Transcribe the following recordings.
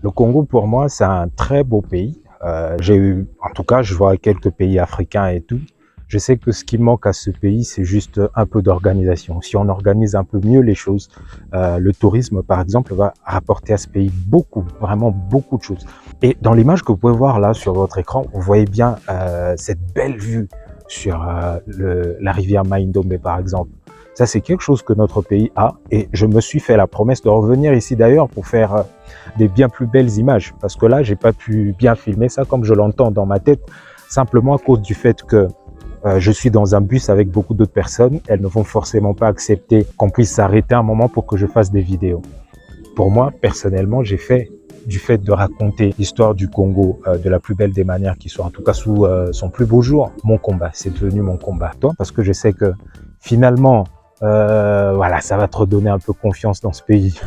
Le Congo, pour moi, c'est un très beau pays. J'ai eu, en tout cas, je vois quelques pays africains et tout. Je sais que ce qui manque à ce pays, c'est juste un peu d'organisation. Si on organise un peu mieux les choses, le tourisme, par exemple, va rapporter à ce pays beaucoup, vraiment beaucoup de choses. Et dans l'image que vous pouvez voir là sur votre écran, vous voyez bien cette belle vue sur la rivière Mai-Ndombe, par exemple. Ça, c'est quelque chose que notre pays a. Et je me suis fait la promesse de revenir ici d'ailleurs pour faire des bien plus belles images. Parce que là, j'ai pas pu bien filmer ça comme je l'entends dans ma tête, simplement à cause du fait que je suis dans un bus avec beaucoup d'autres personnes. Elles ne vont forcément pas accepter qu'on puisse s'arrêter un moment pour que je fasse des vidéos. Pour moi, personnellement, j'ai fait du fait de raconter l'histoire du Congo de la plus belle des manières qui soit, en tout cas sous son plus beau jour, mon combat. C'est devenu mon combat. Toi, parce que je sais que finalement, voilà, ça va te redonner un peu confiance dans ce pays.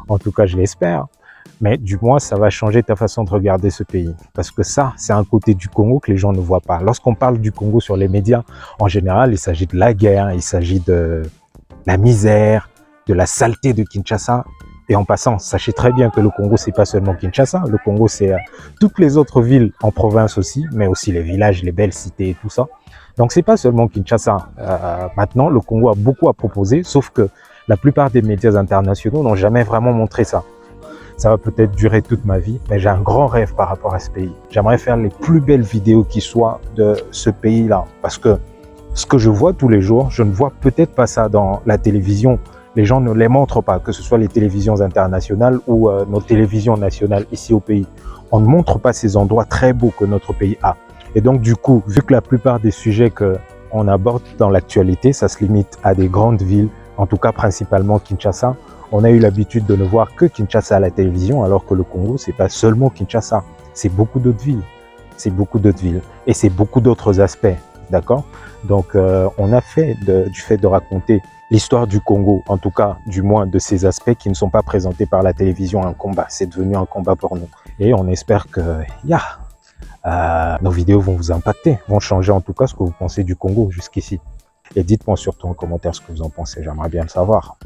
En tout cas, je l'espère. Mais du moins, ça va changer ta façon de regarder ce pays. Parce que ça, c'est un côté du Congo que les gens ne voient pas. Lorsqu'on parle du Congo sur les médias, en général, il s'agit de la guerre, il s'agit de la misère, de la saleté de Kinshasa. Et en passant, sachez très bien que le Congo, c'est pas seulement Kinshasa. Le Congo, c'est toutes les autres villes en province aussi, mais aussi les villages, les belles cités et tout ça. Donc, c'est pas seulement Kinshasa. Maintenant, le Congo a beaucoup à proposer, sauf que la plupart des médias internationaux n'ont jamais vraiment montré ça. Ça va peut-être durer toute ma vie, mais j'ai un grand rêve par rapport à ce pays. J'aimerais faire les plus belles vidéos qui soient de ce pays-là, parce que ce que je vois tous les jours, je ne vois peut-être pas ça dans la télévision. Les gens ne les montrent pas, que ce soit les télévisions internationales ou nos télévisions nationales ici au pays. On ne montre pas ces endroits très beaux que notre pays a. Et donc du coup, vu que la plupart des sujets qu'on aborde dans l'actualité, ça se limite à des grandes villes, en tout cas principalement Kinshasa, on a eu l'habitude de ne voir que Kinshasa à la télévision, alors que le Congo, c'est pas seulement Kinshasa, c'est beaucoup d'autres villes. C'est beaucoup d'autres villes. Et c'est beaucoup d'autres aspects, d'accord? Donc, on a fait du fait de raconter l'histoire du Congo, en tout cas, du moins de ces aspects qui ne sont pas présentés par la télévision, un combat. C'est devenu un combat pour nous. Et on espère que, nos vidéos vont vous impacter, vont changer en tout cas ce que vous pensez du Congo jusqu'ici. Et dites-moi surtout en commentaire ce que vous en pensez, j'aimerais bien le savoir.